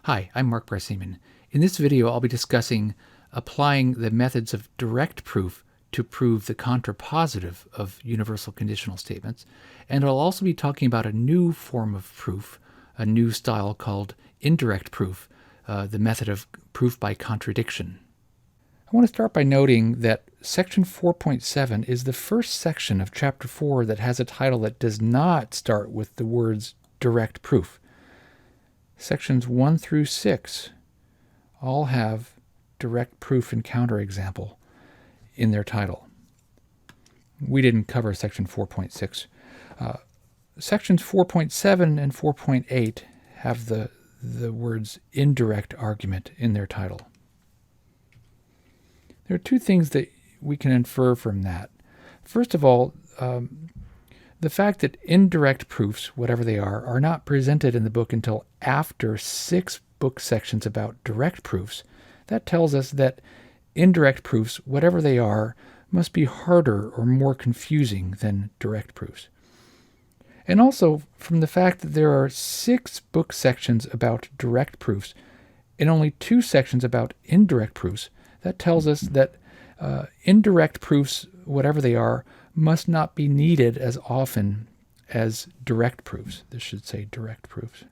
Hi, I'm Mark Bryce-Seaman. In this video, I'll be discussing applying the methods of direct proof to prove the contrapositive of universal conditional statements, and I'll also be talking about a new form of proof, a new style called indirect proof, the method of proof by contradiction. I want to start by noting that Section 4.7 is the first section of Chapter 4 that has a title that does not start with the words direct proof. Sections 1 through 6 all have direct proof and counterexample in their title. We didn't cover Section 4.6. Sections 4.7 and 4.8 have the words indirect argument in their title. There are two things that we can infer from that. First of all, the fact that indirect proofs, whatever they are not presented in the book until after 6 book sections about direct proofs. That tells us that indirect proofs, whatever they are, must be harder or more confusing than direct proofs. And also from the fact that there are 6 book sections about direct proofs and only 2 sections about indirect proofs, that tells us that indirect proofs, whatever they are, must not be needed as often as direct proofs. This should say direct proofs.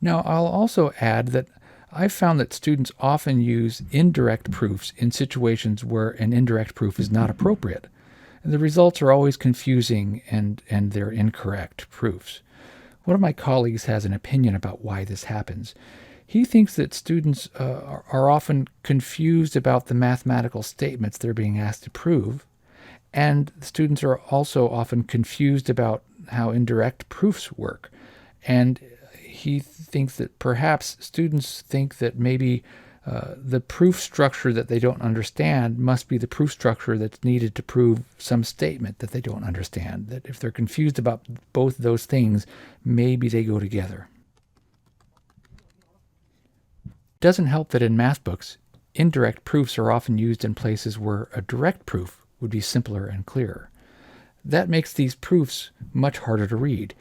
Now, I'll also add that I've found that students often use indirect proofs in situations where an indirect proof is not appropriate. And the results are always confusing and they're incorrect proofs. One of my colleagues has an opinion about why this happens. He thinks that students are often confused about the mathematical statements they're being asked to prove, and students are also often confused about how indirect proofs work. And he thinks that perhaps students think that maybe the proof structure that they don't understand must be the proof structure that's needed to prove some statement that they don't understand. That if they're confused about both those things, maybe they go together. It doesn't help that in math books, indirect proofs are often used in places where a direct proof would be simpler and clearer. That makes these proofs much harder to read.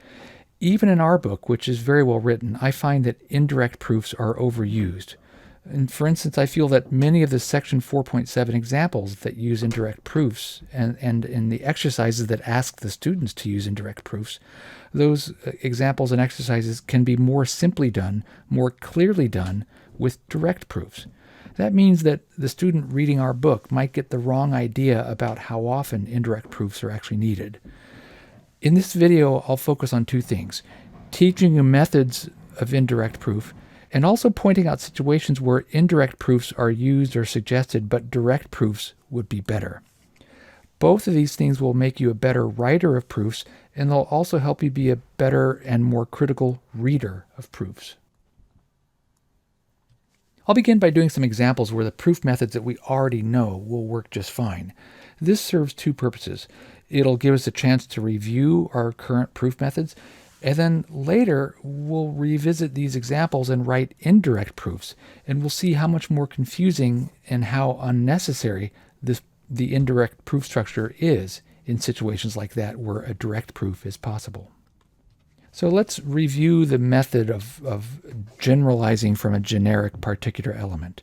Even in our book, which is very well written, I find that indirect proofs are overused. And for instance, I feel that many of the Section 4.7 examples that use indirect proofs and in the exercises that ask the students to use indirect proofs, those examples and exercises can be more simply done, more clearly done with direct proofs. That means that the student reading our book might get the wrong idea about how often indirect proofs are actually needed. In this video, I'll focus on 2 things: teaching you methods of indirect proof, and also pointing out situations where indirect proofs are used or suggested, but direct proofs would be better. Both of these things will make you a better writer of proofs, and they'll also help you be a better and more critical reader of proofs. I'll begin by doing some examples where the proof methods that we already know will work just fine. This serves 2 purposes. It'll give us a chance to review our current proof methods, and then later we'll revisit these examples and write indirect proofs, and we'll see how much more confusing and how unnecessary the indirect proof structure is in situations like that where a direct proof is possible. So let's review the method of generalizing from a generic particular element.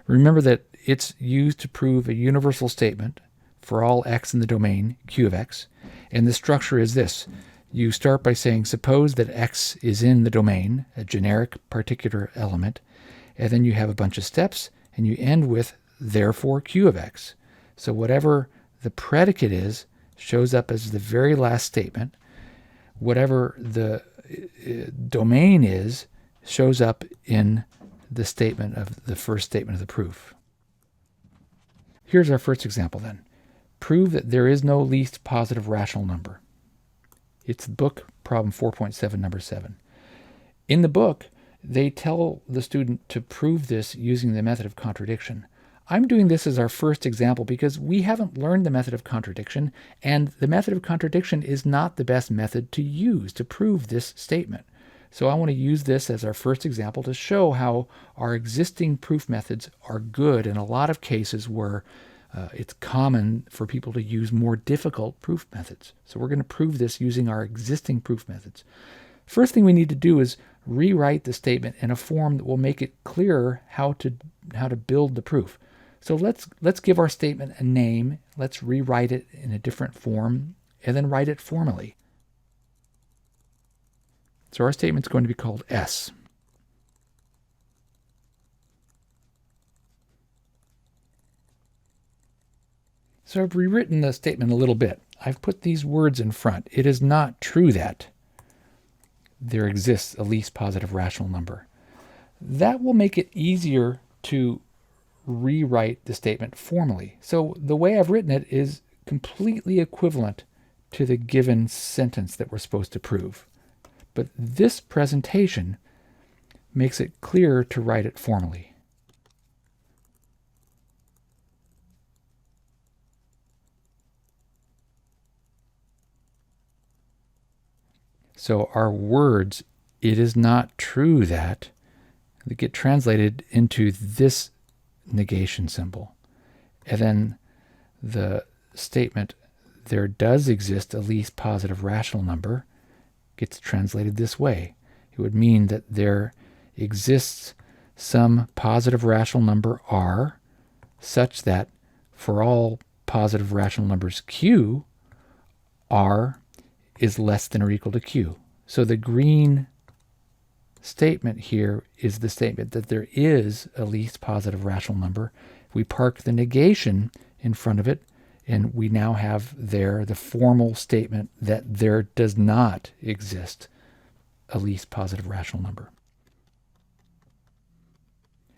Remember that it's used to prove a universal statement for all x in the domain Q of x, and the structure is this. You start by saying, suppose that x is in the domain, a generic particular element, and then you have a bunch of steps, and you end with, therefore Q of x. So whatever the predicate is shows up as the very last statement. Whatever the domain is shows up in the statement of the first statement of the proof. Here's our first example then. Prove that there is no least positive rational number. It's book problem 4.7, number 7. In the book, they tell the student to prove this using the method of contradiction. I'm doing this as our first example because we haven't learned the method of contradiction, and the method of contradiction is not the best method to use to prove this statement. So I want to use this as our first example to show how our existing proof methods are good in a lot of cases where it's common for people to use more difficult proof methods. So we're going to prove this using our existing proof methods. First thing we need to do is rewrite the statement in a form that will make it clearer how to build the proof. So let's give our statement a name. Let's rewrite it in a different form and then write it formally. So our statement's going to be called S. So I've rewritten the statement a little bit. I've put these words in front. It is not true that there exists a least positive rational number. That will make it easier to rewrite the statement formally. So the way I've written it is completely equivalent to the given sentence that we're supposed to prove. But this presentation makes it clearer to write it formally. So our words, it is not true that, they get translated into this negation symbol. And then the statement, there does exist a least positive rational number, gets translated this way. It would mean that there exists some positive rational number R such that for all positive rational numbers Q, R is less than or equal to Q. So the green statement here is the statement that there is a least positive rational number. We park the negation in front of it, and we now have there the formal statement that there does not exist a least positive rational number.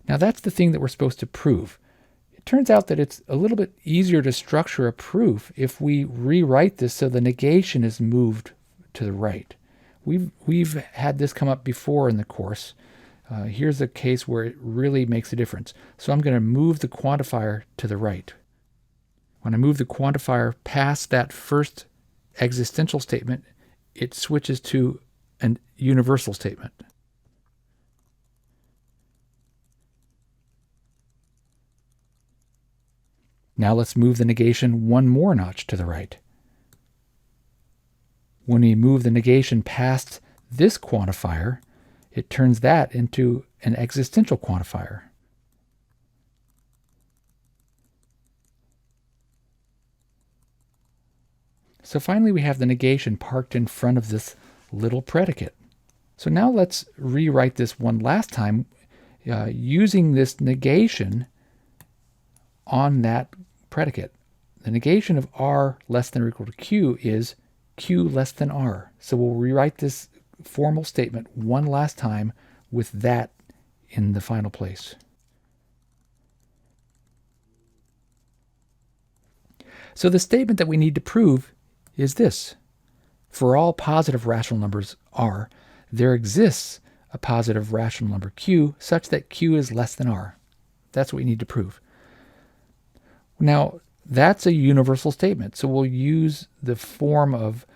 Now that's the thing that we're supposed to prove. It turns out that it's a little bit easier to structure a proof if we rewrite this so the negation is moved to the right. We've had this come up before in the course. Here's a case where it really makes a difference. So I'm going to move the quantifier to the right. When I move the quantifier past that first existential statement, it switches to a universal statement. Now let's move the negation one more notch to the right. When we move the negation past this quantifier, it turns that into an existential quantifier. So finally we have the negation parked in front of this little predicate. So now let's rewrite this one last time using this negation on that predicate. The negation of R less than or equal to Q is Q less than R. So we'll rewrite this formal statement one last time with that in the final place. So the statement that we need to prove is this. For all positive rational numbers R, there exists a positive rational number Q such that Q is less than R. That's what we need to prove. Now, that's a universal statement, so we'll use the form of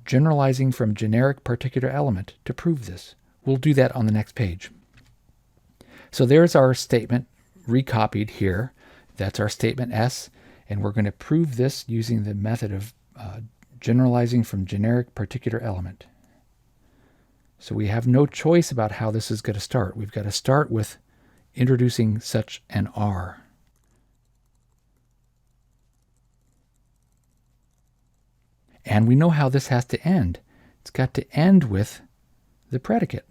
generalizing from generic particular element to prove this. We'll do that on the next page. So there's our statement recopied here. That's our statement S, and we're going to prove this using the method of generalizing from generic particular element. So we have no choice about how this is going to start. We've got to start with introducing such an R. And we know how this has to end. It's got to end with the predicate.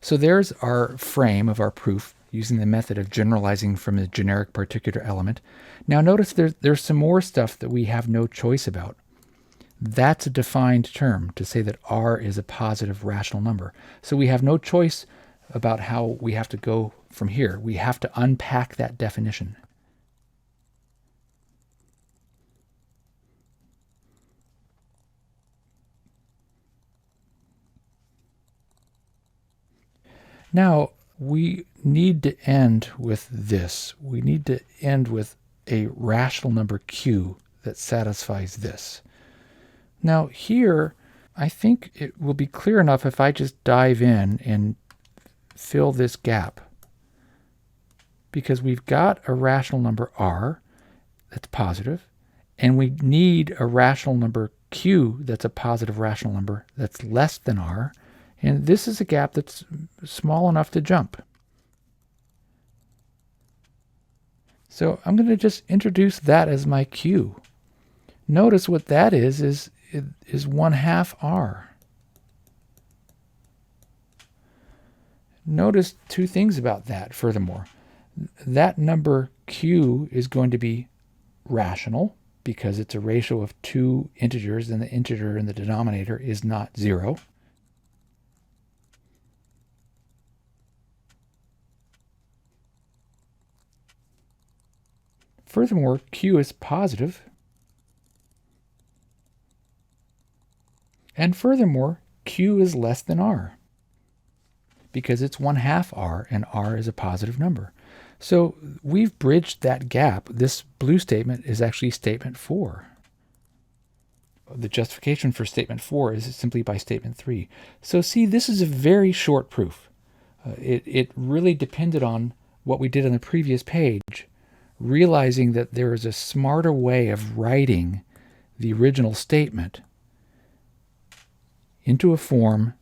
So there's our frame of our proof using the method of generalizing from a generic particular element. Now notice there's some more stuff that we have no choice about. That's a defined term to say that R is a positive rational number. So we have no choice about how we have to go from here. We have to unpack that definition. Now, we need to end with this. We need to end with a rational number Q that satisfies this. Now here, I think it will be clear enough if I just dive in and fill this gap. Because we've got a rational number R that's positive, and we need a rational number q that's a positive rational number that's less than r, and this is a gap that's small enough to jump. So I'm going to just introduce that as my q. Notice what that is 1/2 r. Notice two things about that furthermore. That number q is going to be rational because it's a ratio of two integers and the integer in the denominator is not 0. Furthermore, q is positive. And furthermore, q is less than r because it's 1/2 r and r is a positive number. So we've bridged that gap. This blue statement is actually statement 4. The justification for statement 4 is simply by statement 3. So see, this is a very short proof. It really depended on what we did on the previous page, realizing that there is a smarter way of writing the original statement into a form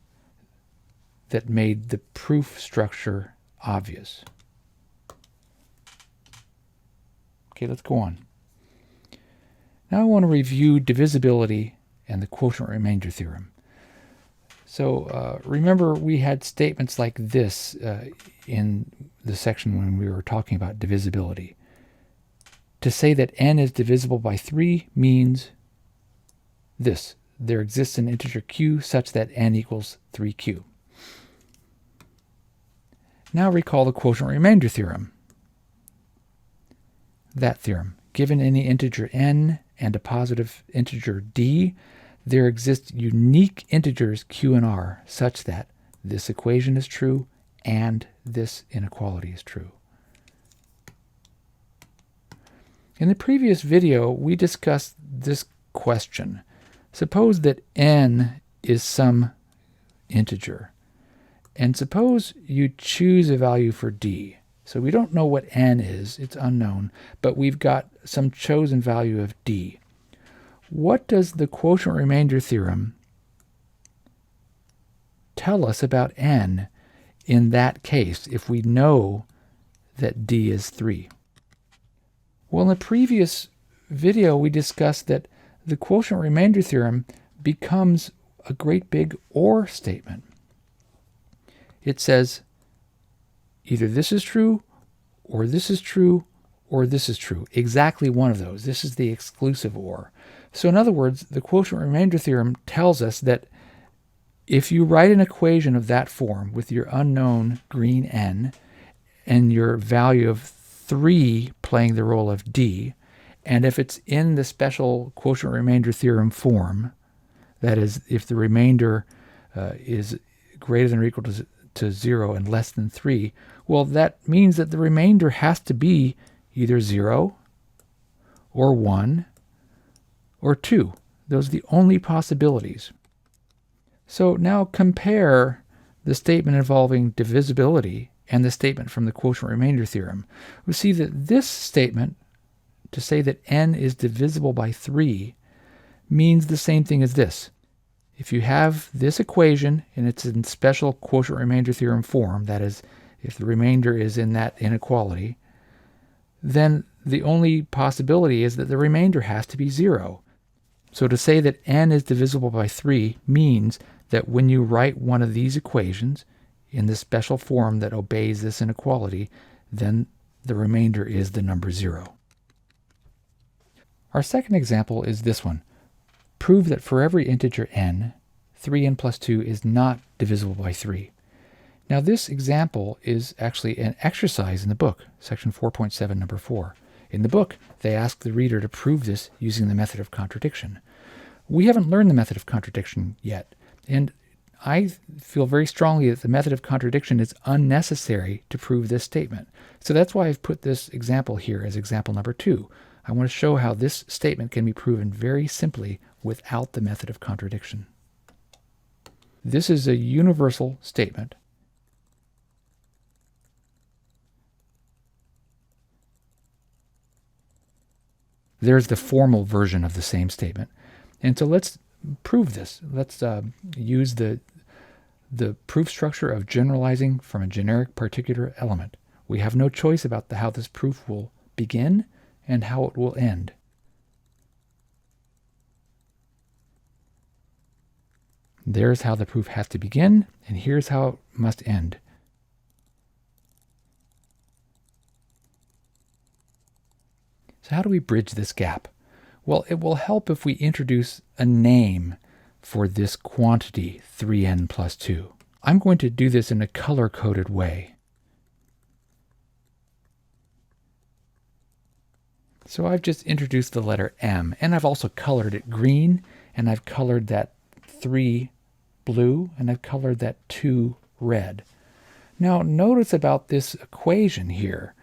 that made the proof structure obvious. Okay, let's go on. Now I want to review divisibility and the quotient remainder theorem. So remember we had statements like this in the section when we were talking about divisibility. To say that n is divisible by 3 means this. There exists an integer q such that n equals 3q. Now recall the quotient remainder theorem. That theorem, given any integer n and a positive integer d, there exist unique integers q and r such that this equation is true and this inequality is true. In the previous video, we discussed this question. Suppose that n is some integer, and suppose you choose a value for d. So we don't know what n is, it's unknown, but we've got some chosen value of d. What does the quotient remainder theorem tell us about n in that case if we know that d is 3? Well, in the previous video we discussed that the quotient remainder theorem becomes a great big OR statement. It says either this is true, or this is true, or this is true. Exactly one of those. This is the exclusive OR. So in other words, the quotient remainder theorem tells us that if you write an equation of that form with your unknown green n and your value of 3 playing the role of d, and if it's in the special quotient remainder theorem form, that is, if the remainder is greater than or equal to 0 and less than 3, well, that means that the remainder has to be either 0 or 1 or 2. Those are the only possibilities. So now compare the statement involving divisibility and the statement from the quotient remainder theorem. We see that this statement, to say that n is divisible by 3, means the same thing as this. If you have this equation and it's in special quotient remainder theorem form, that is, if the remainder is in that inequality, then the only possibility is that the remainder has to be 0. So to say that n is divisible by 3 means that when you write one of these equations in the special form that obeys this inequality, then the remainder is the number 0. Our second example is this one. Prove that for every integer n, 3n plus 2 is not divisible by 3. Now this example is actually an exercise in the book, section 4.7, number 4. In the book, they ask the reader to prove this using the method of contradiction. We haven't learned the method of contradiction yet, and I feel very strongly that the method of contradiction is unnecessary to prove this statement. So that's why I've put this example here as example number 2. I want to show how this statement can be proven very simply without the method of contradiction. This is a universal statement. There's the formal version of the same statement. And so let's prove this. Let's use the proof structure of generalizing from a generic particular element. We have no choice about how this proof will begin and how it will end. There's how the proof has to begin, and here's how it must end. So how do we bridge this gap? Well, it will help if we introduce a name for this quantity, 3n plus 2. I'm going to do this in a color-coded way. So I've just introduced the letter m, and I've also colored it green, and I've colored that 3 blue, and I've colored that 2 red. Now notice about this equation here.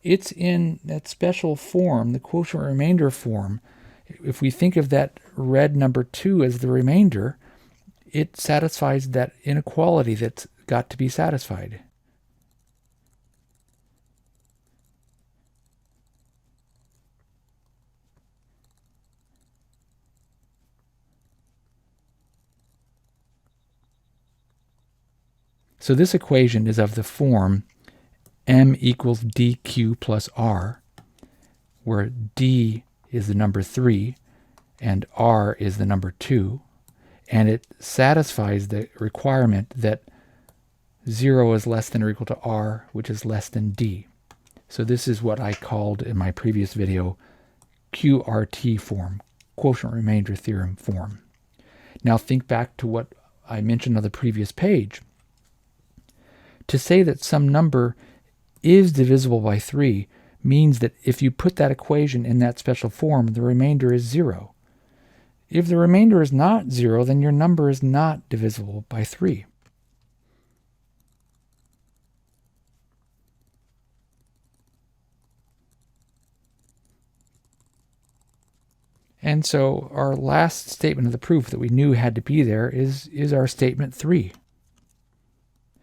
It's in that special form, the quotient remainder form. If we think of that red number 2 as the remainder, it satisfies that inequality that's got to be satisfied. So this equation is of the form m equals dq plus r, where d is the number 3 and r is the number 2, and it satisfies the requirement that 0 is less than or equal to r, which is less than d. So this is what I called in my previous video QRT form, quotient remainder theorem form. Now think back to what I mentioned on the previous page. To say that some number is divisible by 3 means that if you put that equation in that special form, the remainder is 0. If the remainder is not 0, then your number is not divisible by 3. And so our last statement of the proof that we knew had to be there is our statement 3.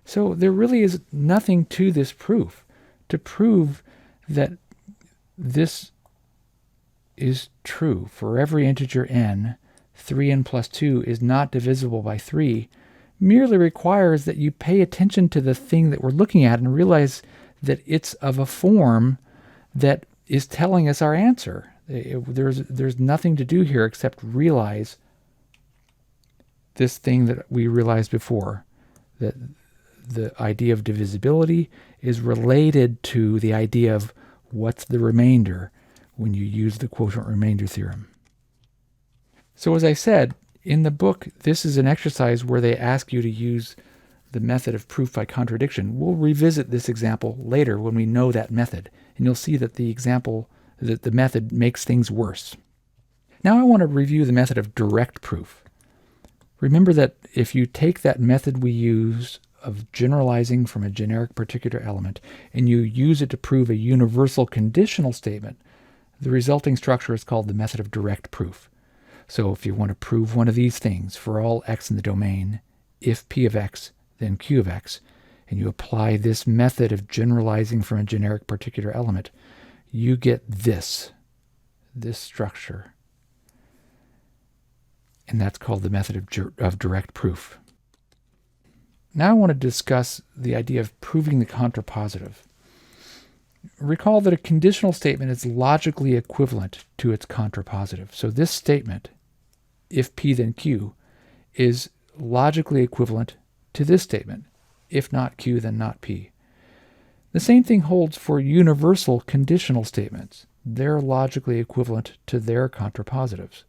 So there really is nothing to this proof. To prove that this is true for every integer n, 3n plus 2 is not divisible by 3, merely requires that you pay attention to the thing that we're looking at and realize that it's of a form that is telling us our answer. There's nothing to do here except realize this thing that we realized before, that the idea of divisibility is related to the idea of what's the remainder when you use the quotient remainder theorem. So as I said, in the book, this is an exercise where they ask you to use the method of proof by contradiction. We'll revisit this example later when we know that method, and you'll see that the method makes things worse. Now I want to review the method of direct proof. Remember that if you take that method we use of generalizing from a generic particular element and you use it to prove a universal conditional statement, the resulting structure is called the method of direct proof. So if you want to prove one of these things for all x in the domain, if p of x, then q of x, and you apply this method of generalizing from a generic particular element, you get this structure. And that's called the method of direct proof. Now I want to discuss the idea of proving the contrapositive. Recall that a conditional statement is logically equivalent to its contrapositive. So this statement, if p then q, is logically equivalent to this statement, if not q then not p. The same thing holds for universal conditional statements. They're logically equivalent to their contrapositives.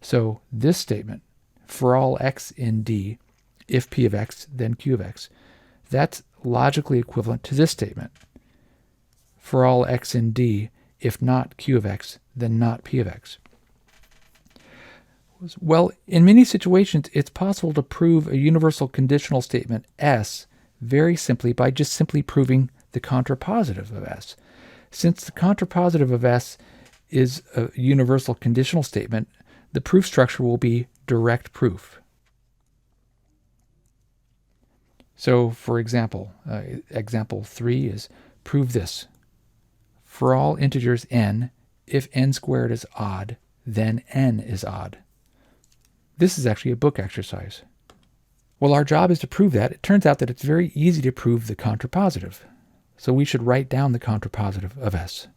So this statement, for all x in D, if p of x, then q of x, that's logically equivalent to this statement. For all x in D, if not q of x, then not p of x. Well, in many situations, it's possible to prove a universal conditional statement S very simply by just simply proving the contrapositive of S. Since the contrapositive of S is a universal conditional statement, the proof structure will be direct proof. So, for example, example 3 is prove this. For all integers n, if n squared is odd, then n is odd. This is actually a book exercise. Well, our job is to prove that. It turns out that it's very easy to prove the contrapositive. So we should write down the contrapositive of S.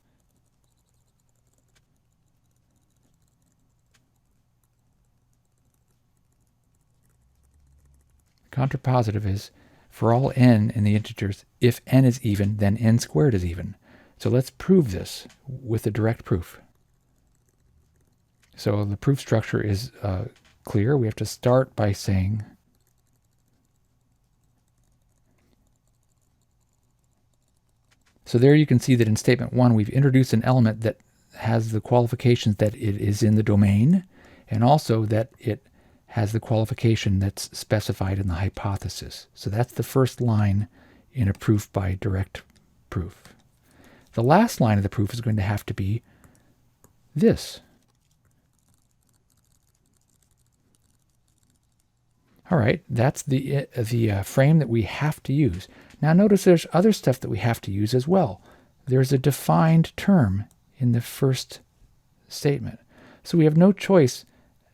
Contrapositive is for all n in the integers, if n is even, then n squared is even. So let's prove this with a direct proof. So the proof structure is clear. We have to start by saying so there you can see that in statement 1 we've introduced an element that has the qualifications that it is in the domain, and also that it has the qualification that's specified in the hypothesis. So that's the first line in a proof by direct proof. The last line of the proof is going to have to be this. All right, that's the frame that we have to use. Now notice there's other stuff that we have to use as well. There's a defined term in the first statement. So we have no choice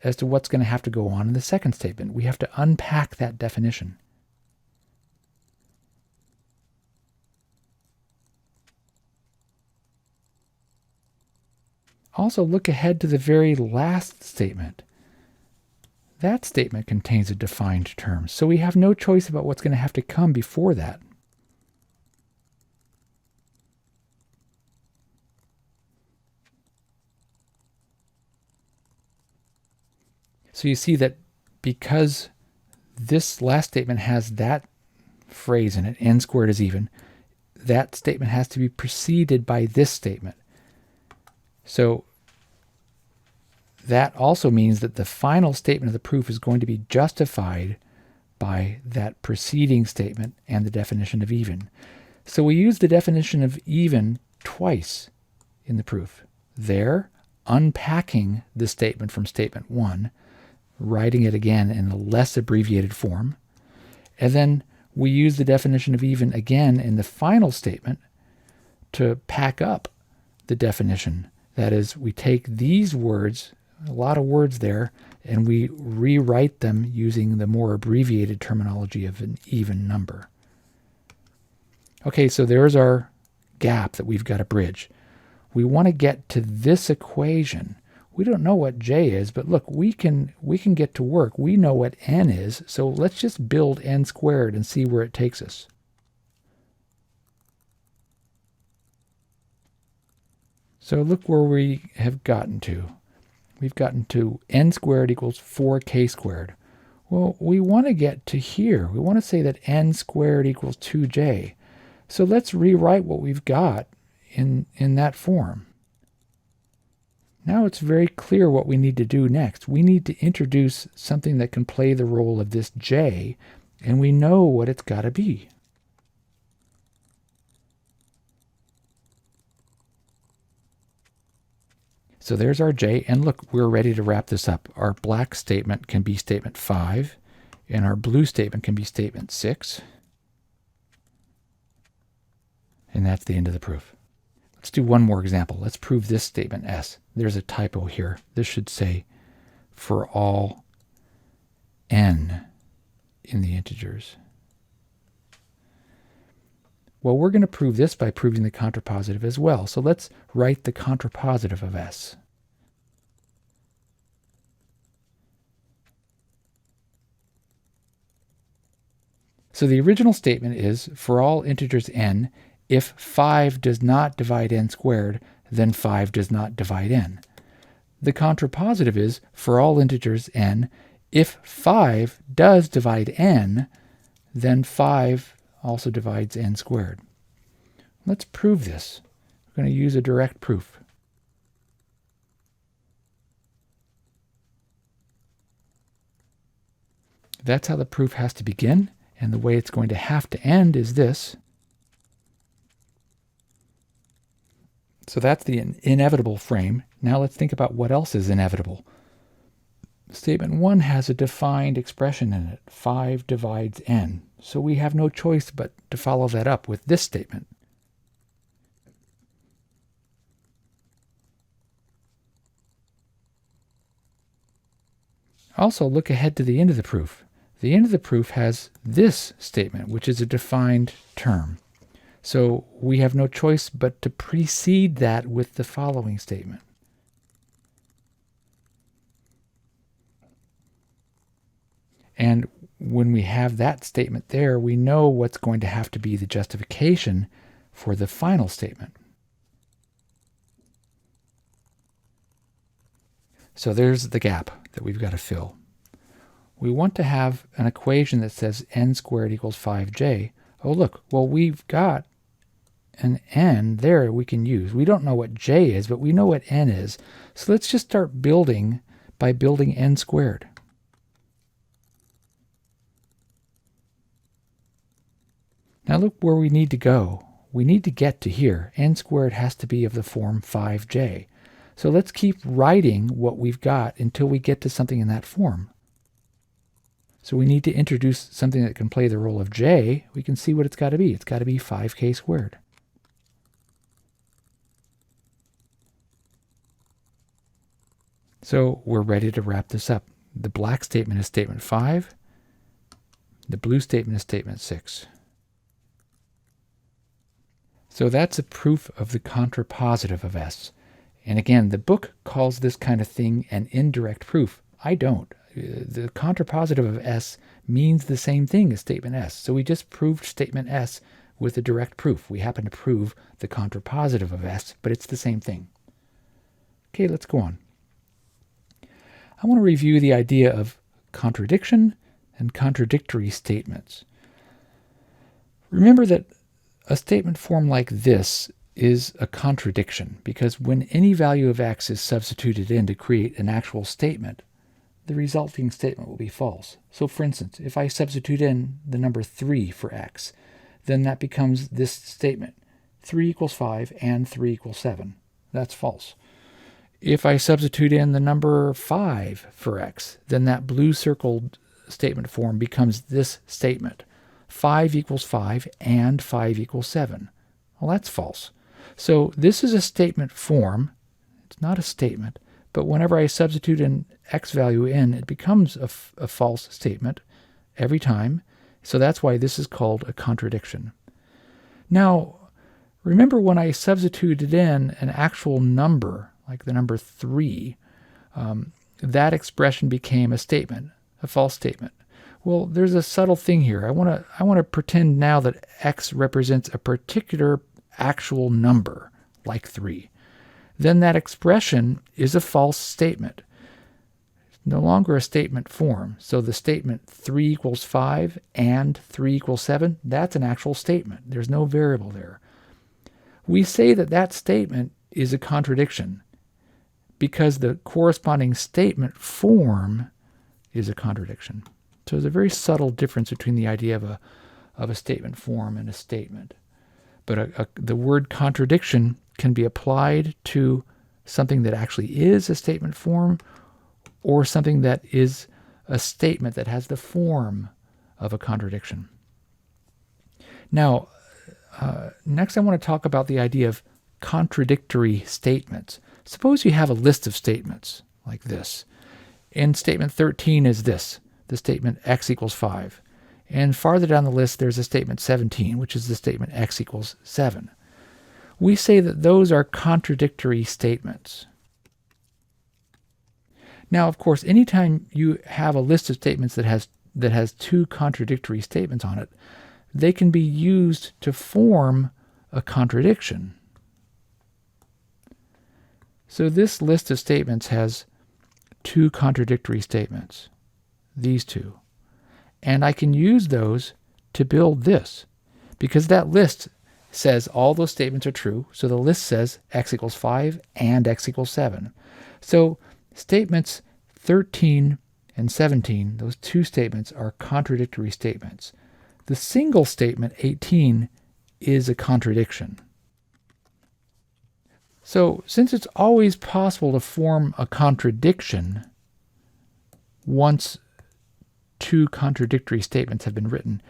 as to what's going to have to go on in the second statement. We have to unpack that definition. Also look ahead to the very last statement. That statement contains a defined term, so we have no choice about what's going to have to come before that. So you see that because this last statement has that phrase in it, n squared is even, that statement has to be preceded by this statement. So that also means that the final statement of the proof is going to be justified by that preceding statement and the definition of even. So we use the definition of even twice in the proof. There, unpacking the statement from statement 1, writing it again in a less abbreviated form, and then we use the definition of even again in the final statement to pack up the definition. That is, we take these words, a lot of words there, and we rewrite them using the more abbreviated terminology of an even number. Okay, so there's our gap that we've got to bridge. We want to get to this equation. We don't know what j is, but look, we can get to work. We know what n is, so let's just build n squared and see where it takes us. So look where we have gotten to. We've gotten to n squared equals 4k squared. Well, we want to get to here. We want to say that n squared equals 2j. So let's rewrite what we've got in that form. Now it's very clear what we need to do next. We need to introduce something that can play the role of this j, and we know what it's got to be. So there's our j, and look, we're ready to wrap this up. Our black statement can be statement 5, and our blue statement can be statement 6. And that's the end of the proof. Let's do one more example. Let's prove this statement S. There's a typo here. This should say for all n in the integers. Well, we're going to prove this by proving the contrapositive as well. So let's write the contrapositive of S. So the original statement is for all integers n, if 5 does not divide n squared, then 5 does not divide n. The contrapositive is for all integers n, if 5 does divide n, then 5 also divides n squared. Let's prove this. We're going to use a direct proof. That's how the proof has to begin, and the way it's going to have to end is this. So that's the inevitable frame. Now let's think about what else is inevitable. Statement 1 has a defined expression in it. 5 divides n. So we have no choice but to follow that up with this statement. Also, look ahead to the end of the proof. The end of the proof has this statement, which is a defined term. So we have no choice but to precede that with the following statement. And when we have that statement there, we know what's going to have to be the justification for the final statement. So there's the gap that we've got to fill. We want to have an equation that says n squared equals 5j. Oh, look, well, we've got an n there we can use. We don't know what j is, but we know what n is. So let's just start building by building n squared. Now look where we need to go. We need to get to here. N squared has to be of the form 5j. So let's keep writing what we've got until we get to something in that form. So we need to introduce something that can play the role of j. We can see what it's got to be. It's got to be 5k squared. So we're ready to wrap this up. The black statement is statement 5. The blue statement is statement 6. So that's a proof of the contrapositive of S. And again, the book calls this kind of thing an indirect proof. I don't. The contrapositive of S means the same thing as statement S. So we just proved statement S with a direct proof. We happen to prove the contrapositive of S, but it's the same thing. Okay, let's go on. I want to review the idea of contradiction and contradictory statements. Remember that a statement form like this is a contradiction, because when any value of x is substituted in to create an actual statement, the resulting statement will be false. So for instance, if I substitute in the number 3 for x, then that becomes this statement: 3 equals 5 and 3 equals 7. That's false. If I substitute in the number 5 for x, then that blue circled statement form becomes this statement: 5 equals 5 and 5 equals 7. Well, that's false. So this is a statement form. It's not a statement, but whenever I substitute an x value in, it becomes a false statement every time. So that's why this is called a contradiction. Now, remember when I substituted in an actual number, like the number 3, that expression became a statement, a false statement. Well, there's a subtle thing here. I want to pretend now that x represents a particular actual number, like 3. Then that expression is a false statement. It's no longer a statement form. So the statement 3 equals 5 and 3 equals 7, that's an actual statement. There's no variable there. We say that that statement is a contradiction because the corresponding statement form is a contradiction. So there's a very subtle difference between the idea of a statement form and a statement. But the word contradiction can be applied to something that actually is a statement form, or something that is a statement that has the form of a contradiction. Now, next I want to talk about the idea of contradictory statements. Suppose you have a list of statements like this. And statement 13 is this, the statement x equals 5. And farther down the list, there's a statement 17, which is the statement x equals 7. We say that those are contradictory statements. Now, of course, anytime you have a list of statements that has two contradictory statements on it, they can be used to form a contradiction. So this list of statements has two contradictory statements, these two. And I can use those to build this, because that list says all those statements are true. So the list says x equals 5 and x equals 7. So statements 13 and 17, those two statements are contradictory statements. The single statement 18 is a contradiction. So since it's always possible to form a contradiction once two contradictory statements have been written,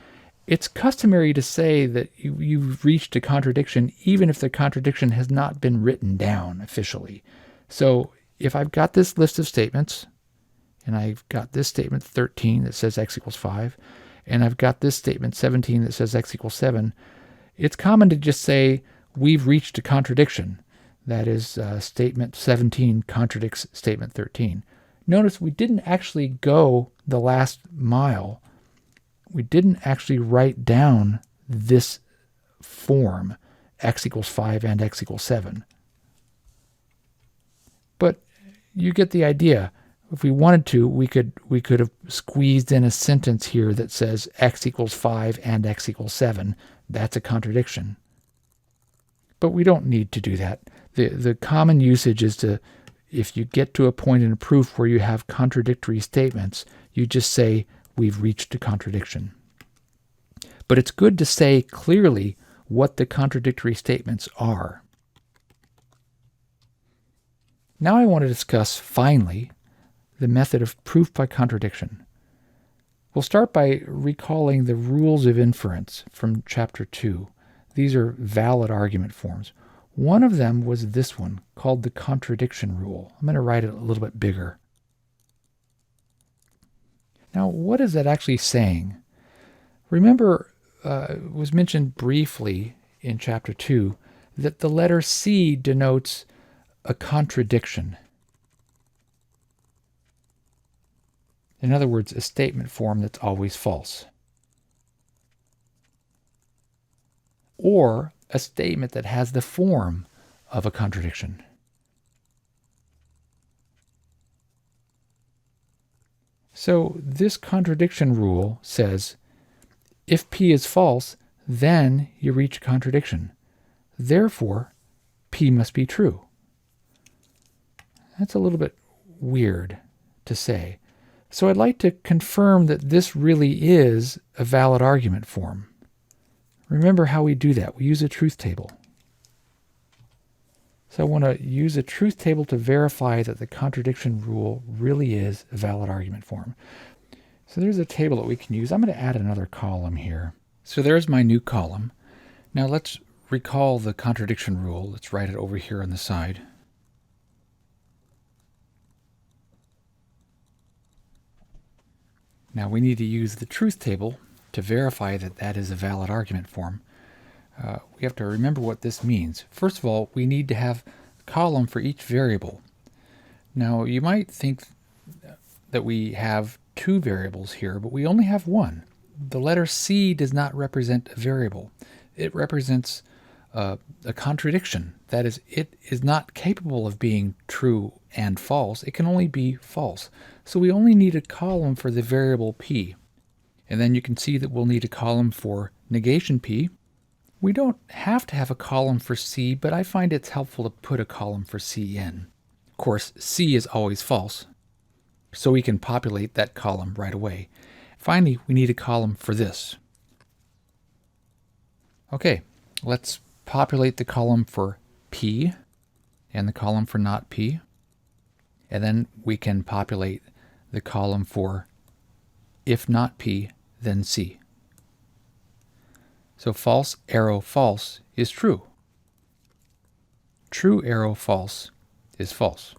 it's customary to say that you've reached a contradiction even if the contradiction has not been written down officially. So if I've got this list of statements and I've got this statement 13 that says x equals 5, and I've got this statement 17 that says x equals 7, it's common to just say we've reached a contradiction. That is, statement 17 contradicts statement 13. Notice we didn't actually go the last mile. We didn't actually write down this form, x equals 5 and x equals 7. But you get the idea. If we wanted to, we could have squeezed in a sentence here that says x equals 5 and x equals 7. That's a contradiction. But we don't need to do that. The common usage is to, if you get to a point in a proof where you have contradictory statements, you just say we've reached a contradiction. But it's good to say clearly what the contradictory statements are. Now I want to discuss, finally, the method of proof by contradiction. We'll start by recalling the rules of inference from Chapter 2. These are valid argument forms. One of them was this one, called the Contradiction Rule. I'm going to write it a little bit bigger. Now, what is that actually saying? Remember, it was mentioned briefly in Chapter 2 that the letter C denotes a contradiction. In other words, a statement form that's always false. Or a statement that has the form of a contradiction. So this contradiction rule says, if P is false, then you reach a contradiction. Therefore, P must be true. That's a little bit weird to say. So I'd like to confirm that this really is a valid argument form. Remember how we do that. We use a truth table. So I want to use a truth table to verify that the contradiction rule really is a valid argument form. So there's a table that we can use. I'm going to add another column here. So there's my new column. Now let's recall the contradiction rule. Let's write it over here on the side. Now we need to use the truth table to verify that that is a valid argument form. We have to remember what this means. First of all, we need to have a column for each variable. Now you might think that we have two variables here, but we only have one. The letter C does not represent a variable. It represents a contradiction. That is, it is not capable of being true and false. It can only be false. So we only need a column for the variable P. And then you can see that we'll need a column for negation P. We don't have to have a column for C, but I find it's helpful to put a column for C in. Of course, C is always false, so we can populate that column right away. Finally, we need a column for this. Okay, let's populate the column for P and the column for not P. And then we can populate the column for if not P, then C. So false arrow false is true. True arrow false is false.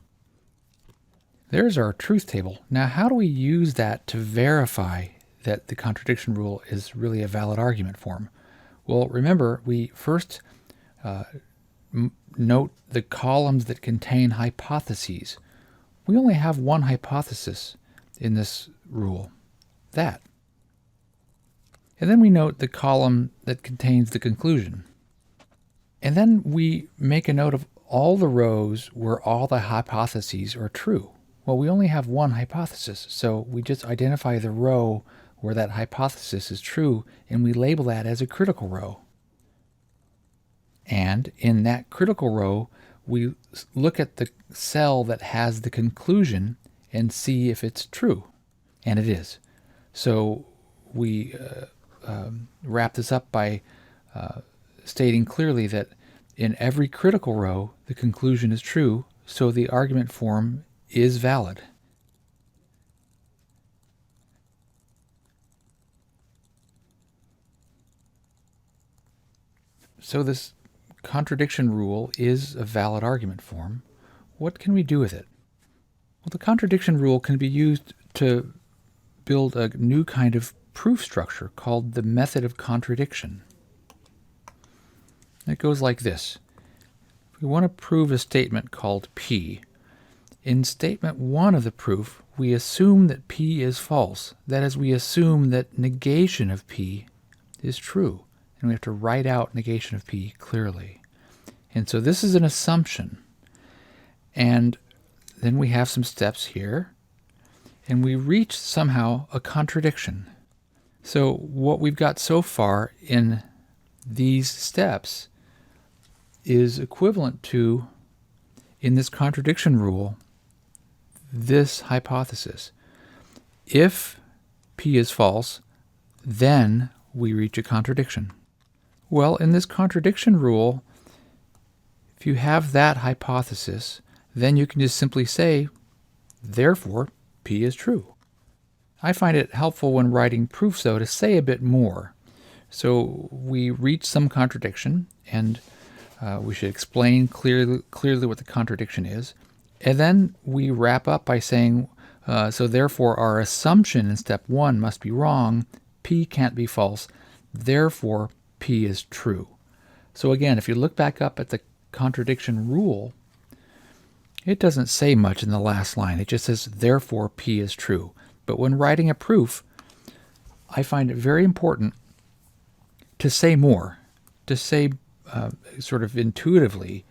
There's our truth table. Now how do we use that to verify that the contradiction rule is really a valid argument form? Well, remember, we first note the columns that contain hypotheses. We only have one hypothesis in this rule, that. And then we note the column that contains the conclusion. And then we make a note of all the rows where all the hypotheses are true. Well, we only have one hypothesis, so we just identify the row where that hypothesis is true, and we label that as a critical row. And in that critical row, we look at the cell that has the conclusion and see if it's true. And it is. So we wrap this up by stating clearly that in every critical row, the conclusion is true, so the argument form is valid. So this contradiction rule is a valid argument form. What can we do with it? Well, the contradiction rule can be used to build a new kind of proof structure called the method of contradiction. It goes like this. If we want to prove a statement called P, in statement 1 of the proof, we assume that P is false. That is, we assume that negation of P is true. And we have to write out negation of P clearly. And so this is an assumption. And then we have some steps here. And we reach somehow a contradiction. So what we've got so far in these steps is equivalent to, in this contradiction rule, this hypothesis. If P is false, then we reach a contradiction. Well, in this contradiction rule, if you have that hypothesis, then you can just simply say, therefore, P is true. I find it helpful when writing proofs, though, to say a bit more. So we reach some contradiction, and we should explain clearly what the contradiction is. And then we wrap up by saying, so therefore our assumption in step 1 must be wrong, P can't be false, therefore P is true. So again, if you look back up at the contradiction rule, it doesn't say much in the last line. It just says, therefore P is true. But when writing a proof, I find it very important to say more, to say sort of intuitively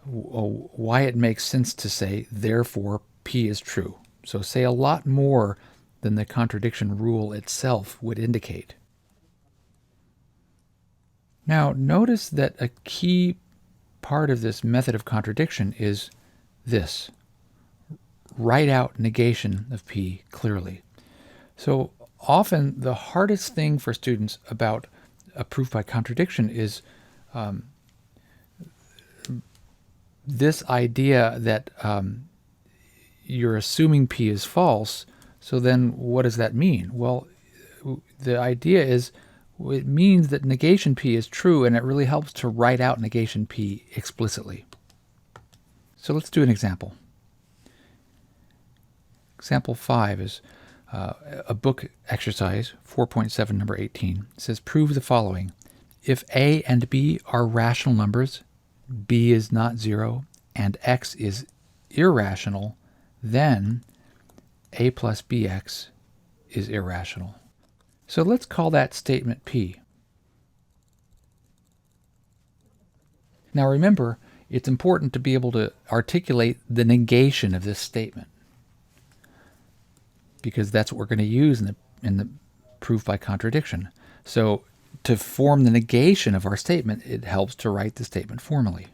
why it makes sense to say, therefore P is true. So say a lot more than the contradiction rule itself would indicate. Now, notice that a key part of this method of contradiction is this. Write out negation of P clearly. So often the hardest thing for students about a proof by contradiction is this idea that you're assuming P is false, so then what does that mean? Well, the idea is it means that negation P is true, and it really helps to write out negation P explicitly. So let's do an example. Example 5 is a book exercise, 4.7, number 18. It says, prove the following. If A and B are rational numbers, B is not 0, and X is irrational, then A plus BX is irrational. So let's call that statement P. Now remember, it's important to be able to articulate the negation of this statement, because that's what we're going to use in the proof by contradiction. So to form the negation of our statement, it helps to write the statement formally.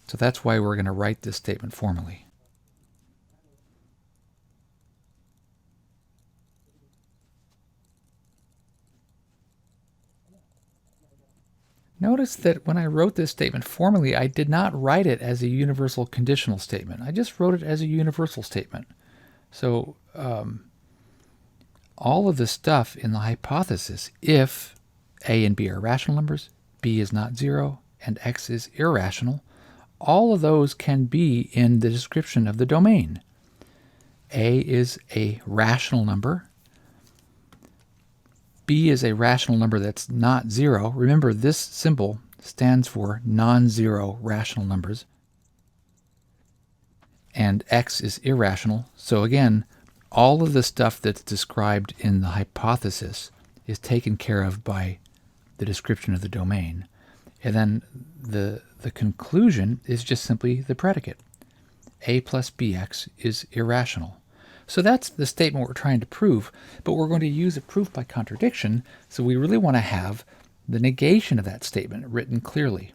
So that's why we're going to write this statement formally. Notice that when I wrote this statement formally, I did not write it as a universal conditional statement. I just wrote it as a universal statement. So all of the stuff in the hypothesis, if A and B are rational numbers, B is not 0, and X is irrational, all of those can be in the description of the domain. A is a rational number. B is a rational number that's not 0. Remember, this symbol stands for non-zero rational numbers. And X is irrational. So again, all of the stuff that's described in the hypothesis is taken care of by the description of the domain. And then the conclusion is just simply the predicate. A plus BX is irrational. So that's the statement we're trying to prove, but we're going to use a proof by contradiction, so we really want to have the negation of that statement written clearly.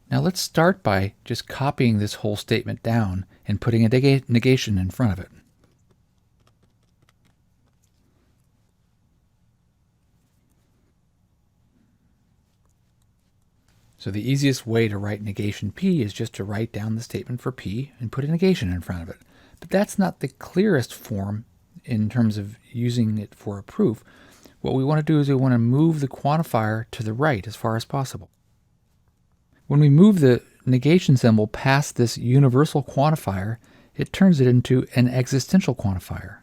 Now let's start by just copying this whole statement down and putting a negation in front of it. So the easiest way to write negation P is just to write down the statement for P and put a negation in front of it. But that's not the clearest form in terms of using it for a proof. What we want to do is we want to move the quantifier to the right as far as possible. When we move the negation symbol past this universal quantifier, it turns it into an existential quantifier.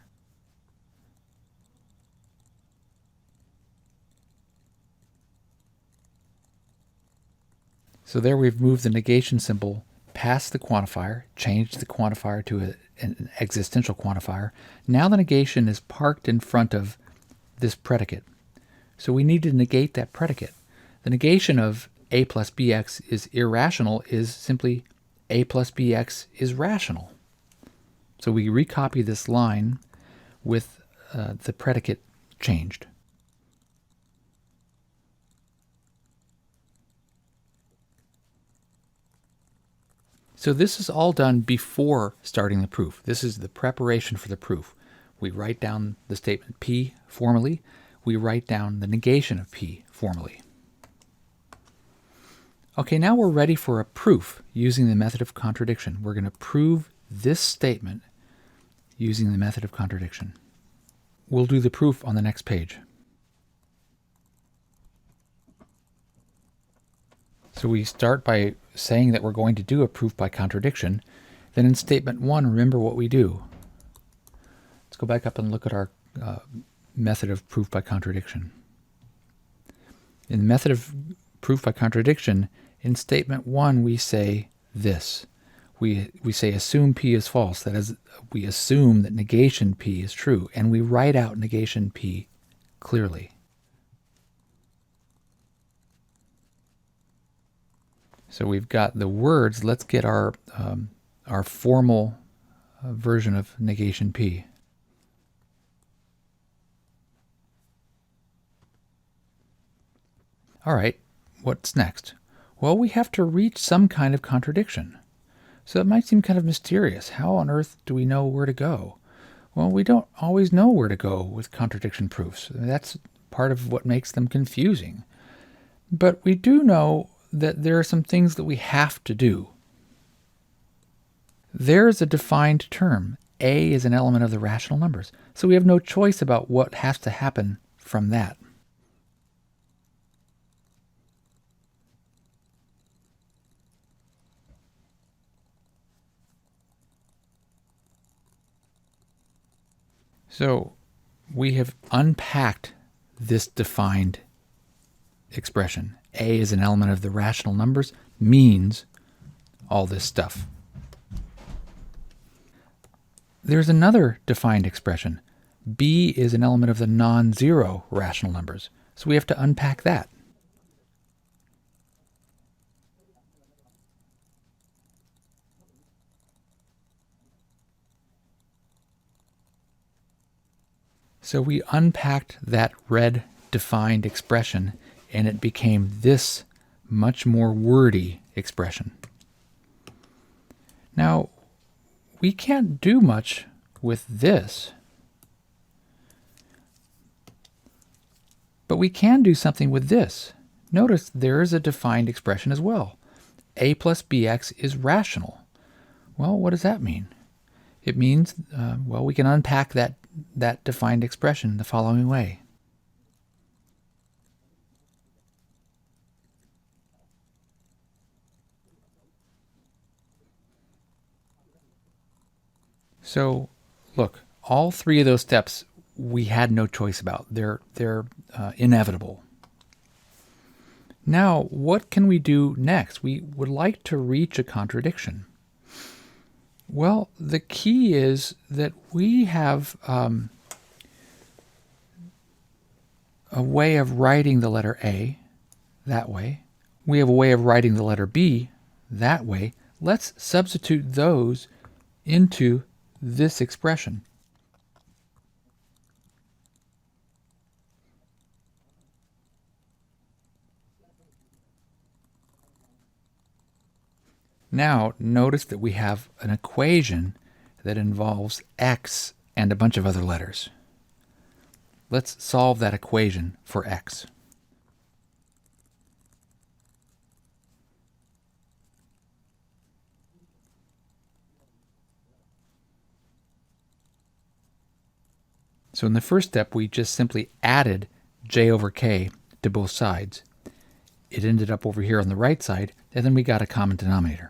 So there we've moved the negation symbol past the quantifier, changed the quantifier to an existential quantifier. Now the negation is parked in front of this predicate. So we need to negate that predicate. The negation of a plus bx is irrational is simply a plus bx is rational. So we recopy this line with the predicate changed. So this is all done before starting the proof. This is the preparation for the proof. We write down the statement P formally. We write down the negation of P formally. Okay, now we're ready for a proof using the method of contradiction. We're going to prove this statement using the method of contradiction. We'll do the proof on the next page. So we start by saying that we're going to do a proof by contradiction. Then in statement 1, remember what we do. Let's go back up and look at our method of proof by contradiction. In the method of proof by contradiction, in statement 1 we say this. We say assume P is false. That is, we assume that negation P is true, and we write out negation P clearly. So we've got the words. Let's get our formal version of negation P. All right, what's next? Well, we have to reach some kind of contradiction. So it might seem kind of mysterious. How on earth do we know where to go? Well, we don't always know where to go with contradiction proofs. That's part of what makes them confusing. But we do know that there are some things that we have to do. There is a defined term. A is an element of the rational numbers. So we have no choice about what has to happen from that. So we have unpacked this defined expression. A is an element of the rational numbers means all this stuff. There's another defined expression. B is an element of the non-zero rational numbers. So we have to unpack that. So we unpacked that red defined expression, and it became this much more wordy expression. Now, we can't do much with this, but we can do something with this. Notice there is a defined expression as well. A plus bx is rational. Well, what does that mean? It means, well, we can unpack that defined expression the following way. So, look, all three of those steps we had no choice about. They're inevitable. Now, what can we do next? We would like to reach a contradiction. Well, the key is that we have a way of writing the letter A that way. We have a way of writing the letter B that way. Let's substitute those into this expression. Now, notice that we have an equation that involves x and a bunch of other letters. Let's solve that equation for x. So in the first step, we just simply added j over k to both sides. It ended up over here on the right side, and then we got a common denominator.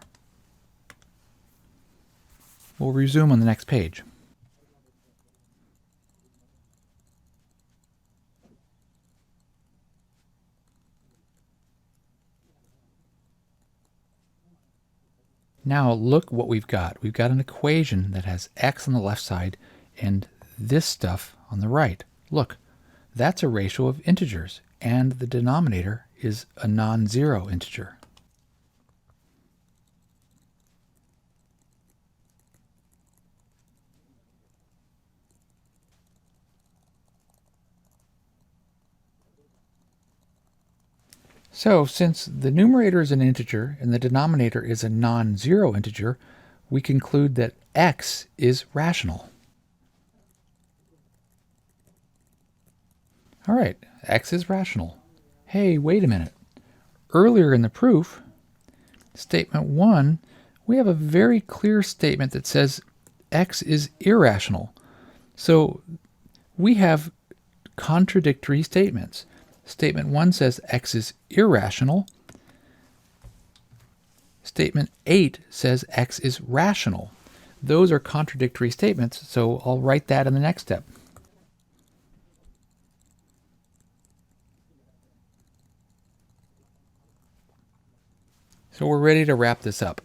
We'll resume on the next page. Now look what we've got. We've got an equation that has x on the left side and this stuff on the right. Look, that's a ratio of integers, and the denominator is a non-zero integer. So since the numerator is an integer and the denominator is a non-zero integer, we conclude that x is rational. All right, x is rational. Hey, wait a minute. Earlier in the proof, statement 1, we have a very clear statement that says x is irrational. So we have contradictory statements. Statement 1 says x is irrational. Statement 8 says x is rational. Those are contradictory statements, so I'll write that in the next step. So we're ready to wrap this up.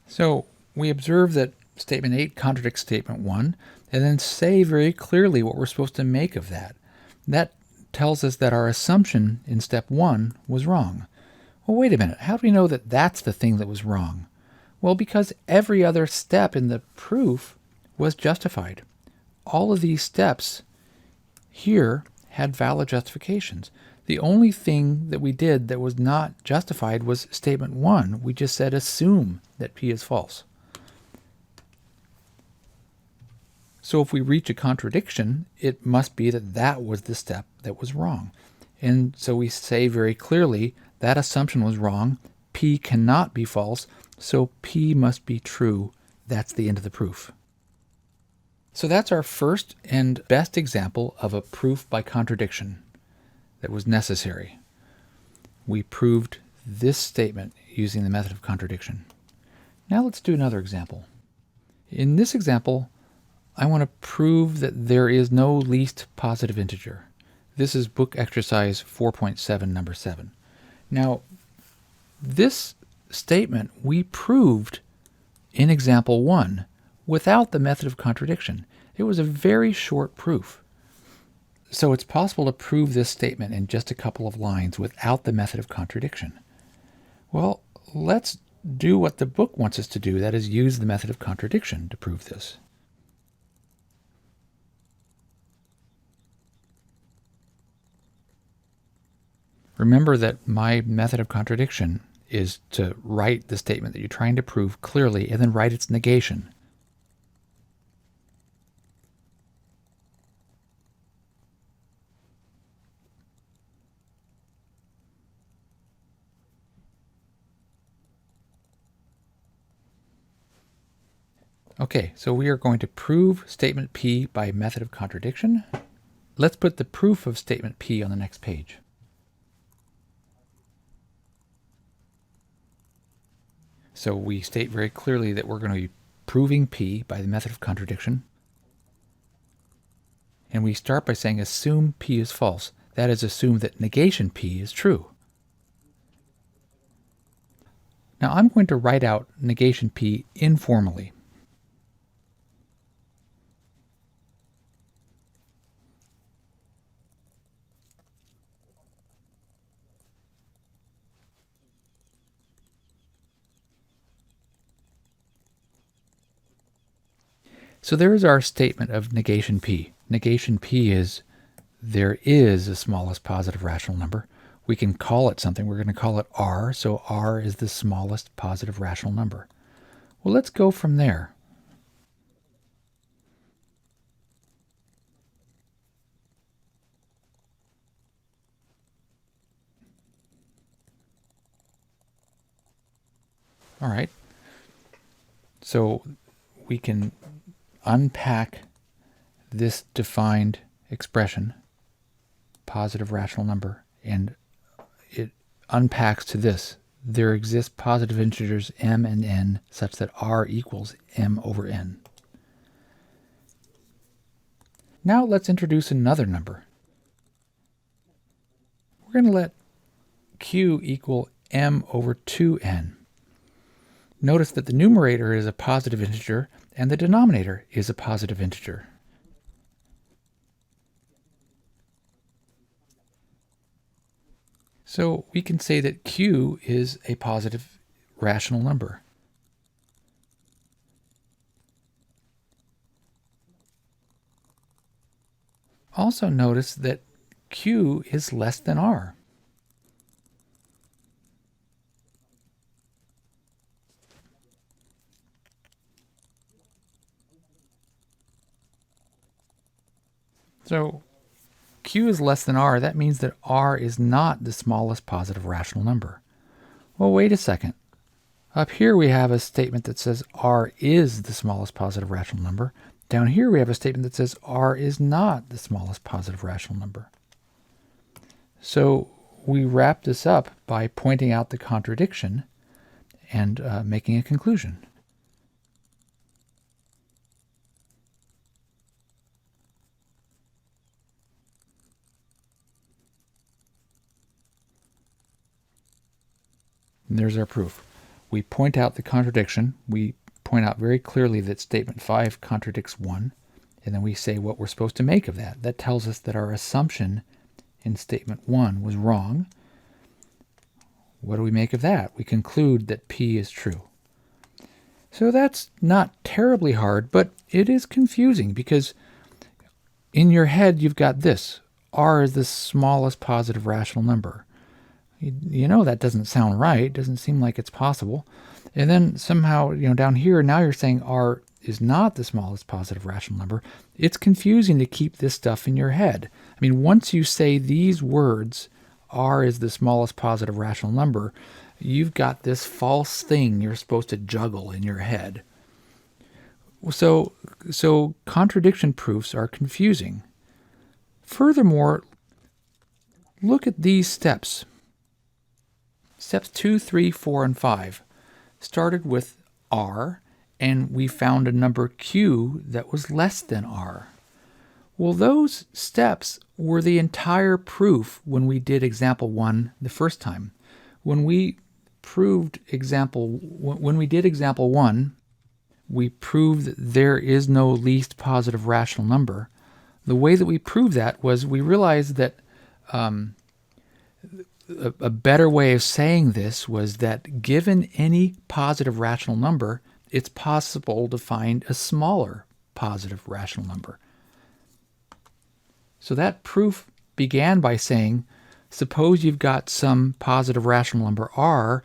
So we observe that statement 8 contradicts statement 1, and then say very clearly what we're supposed to make of that. That tells us that our assumption in step 1 was wrong. Well, wait a minute. How do we know that that's the thing that was wrong? Well, because every other step in the proof was justified. All of these steps here had valid justifications. The only thing that we did that was not justified was statement 1. We just said assume that P is false. So if we reach a contradiction, it must be that that was the step that was wrong. And so we say very clearly that assumption was wrong. P cannot be false, so P must be true. That's the end of the proof. So that's our first and best example of a proof by contradiction that was necessary. We proved this statement using the method of contradiction. Now let's do another example. In this example, I want to prove that there is no least positive integer. This is book exercise 4.7, number 7. Now, this statement we proved in example 1 without the method of contradiction. It was a very short proof. So it's possible to prove this statement in just a couple of lines without the method of contradiction. Well, let's do what the book wants us to do, that is use the method of contradiction to prove this. Remember that my method of contradiction is to write the statement that you're trying to prove clearly and then write its negation. Okay, so we are going to prove statement P by method of contradiction. Let's put the proof of statement P on the next page. So we state very clearly that we're going to be proving P by the method of contradiction. And we start by saying assume P is false. That is, assume that negation P is true. Now I'm going to write out negation P informally. So there is our statement of negation P. Negation P is there is a smallest positive rational number. We can call it something. We're going to call it R, so R is the smallest positive rational number. Well, let's go from there. All right. So we can unpack this defined expression, positive rational number, and it unpacks to this. There exist positive integers m and n such that r equals m over n. Now let's introduce another number. We're going to let q equal m over 2n. Notice that the numerator is a positive integer and the denominator is a positive integer. So we can say that q is a positive rational number. Also notice that q is less than r. So q is less than r. That means that r is not the smallest positive rational number. Well, wait a second. Up here we have a statement that says r is the smallest positive rational number. Down here we have a statement that says r is not the smallest positive rational number. So we wrap this up by pointing out the contradiction and making a conclusion. And there's our proof. We point out the contradiction. We point out very clearly that statement 5 contradicts 1, and then we say what we're supposed to make of that. That tells us that our assumption in statement 1 was wrong. What do we make of that? We conclude that P is true. So that's not terribly hard, but it is confusing because in your head you've got this. R is the smallest positive rational number. You know that doesn't sound right. It doesn't seem like it's possible. And then somehow, down here, now you're saying R is not the smallest positive rational number. It's confusing to keep this stuff in your head. I mean, once you say these words, R is the smallest positive rational number, you've got this false thing you're supposed to juggle in your head. So contradiction proofs are confusing. Furthermore, look at these steps. Steps 2, 3, 4, and 5 started with R, and we found a number Q that was less than R. Well, those steps were the entire proof when we did example 1 the first time. When we did example 1, we proved that there is no least positive rational number. The way that we proved that was we realized that a better way of saying this was that given any positive rational number, it's possible to find a smaller positive rational number. So that proof began by saying, suppose you've got some positive rational number R,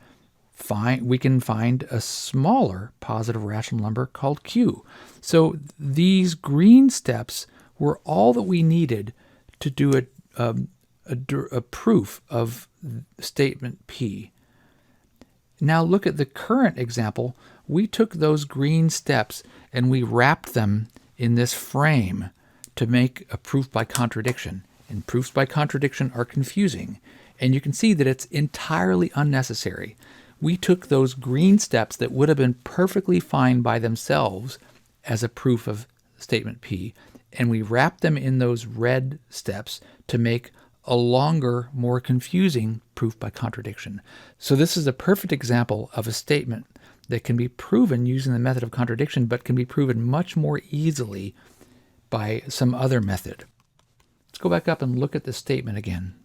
we can find a smaller positive rational number called Q. So these green steps were all that we needed to do a proof of statement P. Now look at the current example. We took those green steps and we wrapped them in this frame to make a proof by contradiction. And proofs by contradiction are confusing. And you can see that it's entirely unnecessary. We took those green steps that would have been perfectly fine by themselves as a proof of statement P, and we wrapped them in those red steps to make a longer, more confusing proof by contradiction. So this is a perfect example of a statement that can be proven using the method of contradiction, but can be proven much more easily by some other method. Let's go back up and look at the statement again.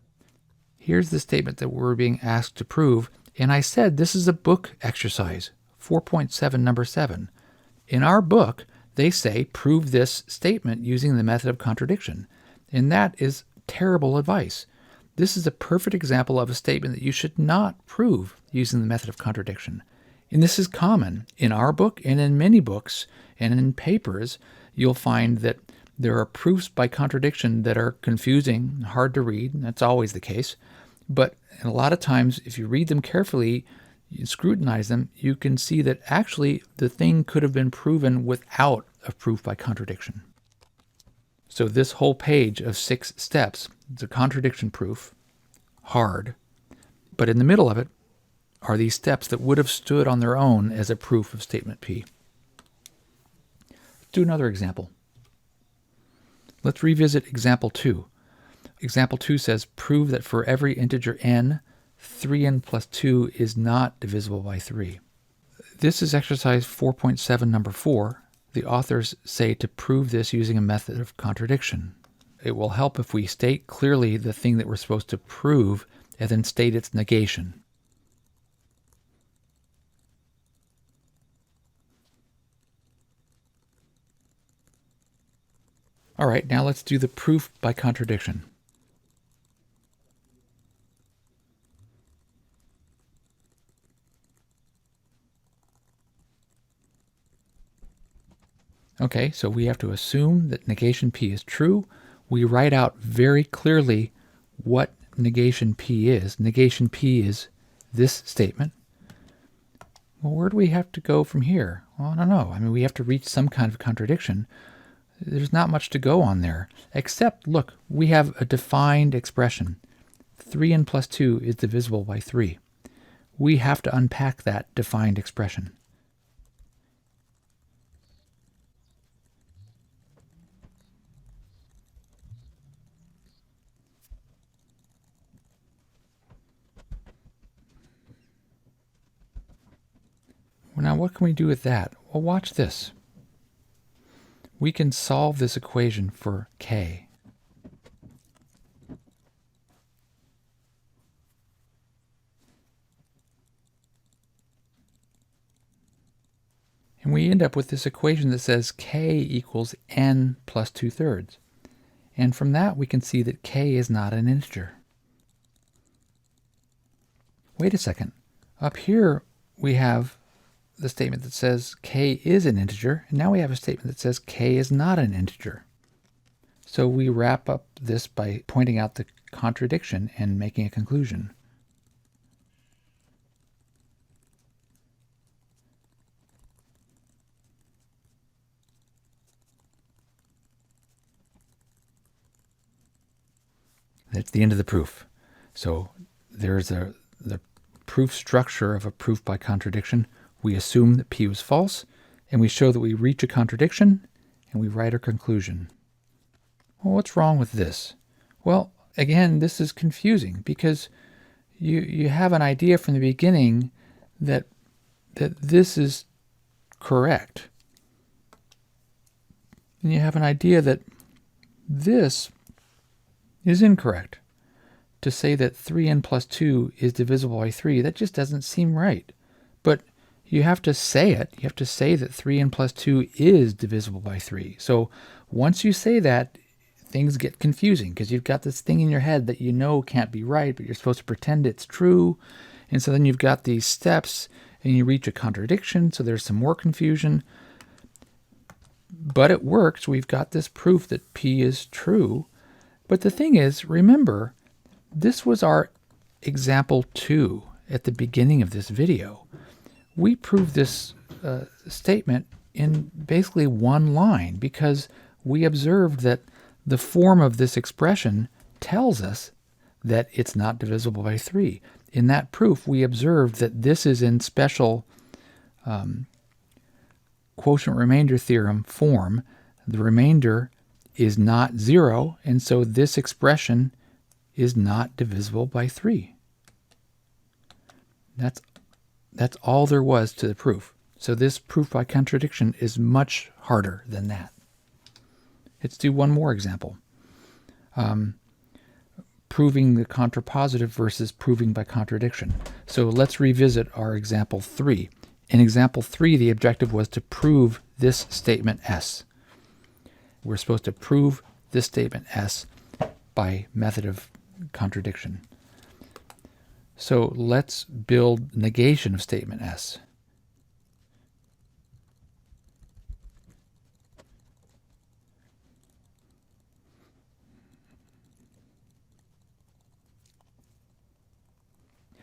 Here's the statement that we're being asked to prove, and I said this is a book exercise, 4.7, number 7. In our book, they say prove this statement using the method of contradiction, and that is terrible advice. This is a perfect example of a statement that you should not prove using the method of contradiction. And this is common in our book and in many books and in papers. You'll find that there are proofs by contradiction that are confusing, hard to read, and that's always the case. But a lot of times, if you read them carefully, you scrutinize them, you can see that actually the thing could have been proven without a proof by contradiction. So this whole page of 6 steps is a contradiction proof, hard, but in the middle of it are these steps that would have stood on their own as a proof of statement P. Let's do another example. Let's revisit example 2. Example 2 says, prove that for every integer n, 3n plus 2 is not divisible by 3. This is exercise 4.7, number 4. The authors say to prove this using a method of contradiction. It will help if we state clearly the thing that we're supposed to prove and then state its negation. All right, now let's do the proof by contradiction. Okay, so we have to assume that negation P is true. We write out very clearly what negation P is. Negation P is this statement. Well, where do we have to go from here? Well, I don't know. I mean, we have to reach some kind of contradiction. There's not much to go on there, except, look, we have a defined expression. 3n plus 2 is divisible by 3. We have to unpack that defined expression. Well, now what can we do with that? Well, watch this. We can solve this equation for k. And we end up with this equation that says k equals n plus 2/3. And from that we can see that k is not an integer. Wait a second. Up here we have the statement that says k is an integer, and now we have a statement that says k is not an integer. So we wrap up this by pointing out the contradiction and making a conclusion. That's the end of the proof. So there's the proof structure of a proof by contradiction. We assume that P was false, and we show that we reach a contradiction, and we write our conclusion. Well, what's wrong with this? Well, again, this is confusing because you have an idea from the beginning that this is correct. And you have an idea that this is incorrect. To say that 3n plus 2 is divisible by 3, that just doesn't seem right. But you have to say it. You have to say that 3n plus 2 is divisible by 3. So once you say that, things get confusing because you've got this thing in your head that you know can't be right, but you're supposed to pretend it's true. And so then you've got these steps and you reach a contradiction, so there's some more confusion. But it works. We've got this proof that P is true. But the thing is, remember, this was our example 2 at the beginning of this video. We proved this statement in basically one line because we observed that the form of this expression tells us that it's not divisible by 3. In that proof, we observed that this is in special quotient remainder theorem form. The remainder is not 0, and so this expression is not divisible by 3. That's all there was to the proof. So this proof by contradiction is much harder than that. Let's do one more example. Proving the contrapositive versus proving by contradiction. So let's revisit our example 3. In example 3, the objective was to prove this statement S. We're supposed to prove this statement S by method of contradiction. So let's build negation of statement S.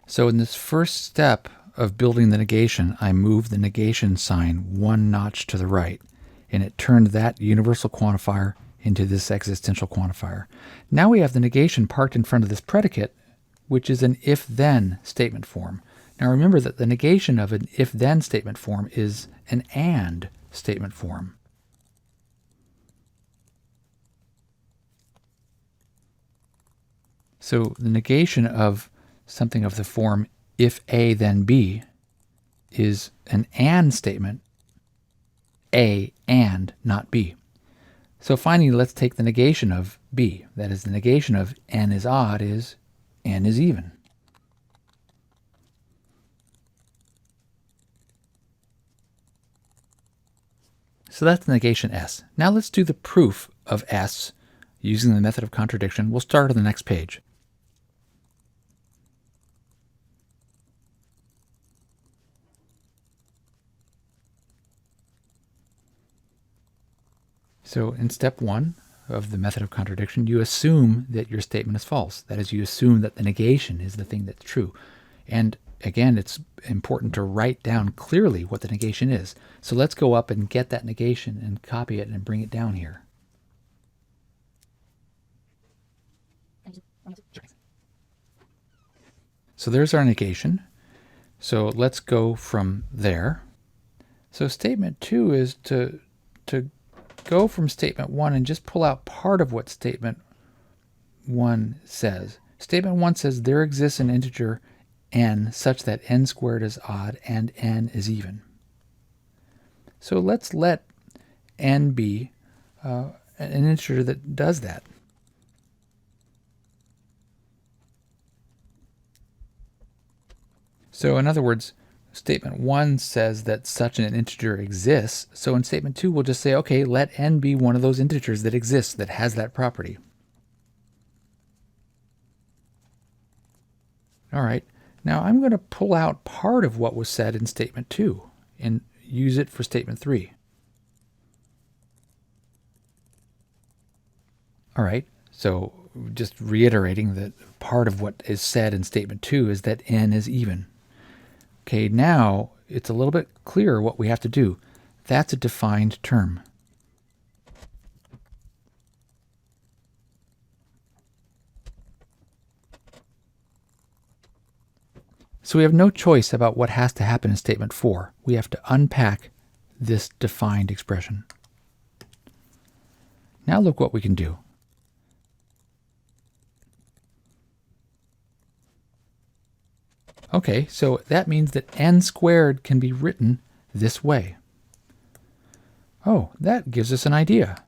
So in this first step of building the negation, I moved the negation sign one notch to the right, and it turned that universal quantifier into this existential quantifier. Now we have the negation parked in front of this predicate, which is an if-then statement form. Now remember that the negation of an if-then statement form is an and statement form. So the negation of something of the form if A then B is an and statement, A and not B. So finally, let's take the negation of B. That is, the negation of n is odd is n is even. So that's negation S. Now let's do the proof of S using the method of contradiction. We'll start on the next page. So in step 1 of the method of contradiction, you assume that your statement is false. That is, you assume that the negation is the thing that's true. And again, it's important to write down clearly what the negation is. So let's go up and get that negation and copy it and bring it down here. So there's our negation. So let's go from there. So statement 2 is to go from statement 1 and just pull out part of what statement 1 says. Statement 1 says there exists an integer n such that n squared is odd and n is even. So let's let n be an integer that does that. So in other words, statement 1 says that such an integer exists. So in statement 2, we'll just say, okay, let n be one of those integers that exists, that has that property. All right. Now I'm going to pull out part of what was said in statement 2 and use it for statement 3. All right. So just reiterating that part of what is said in statement 2 is that n is even. Okay, now it's a little bit clearer what we have to do. That's a defined term. So we have no choice about what has to happen in statement 4. We have to unpack this defined expression. Now look what we can do. Okay, so that means that n squared can be written this way. Oh, that gives us an idea.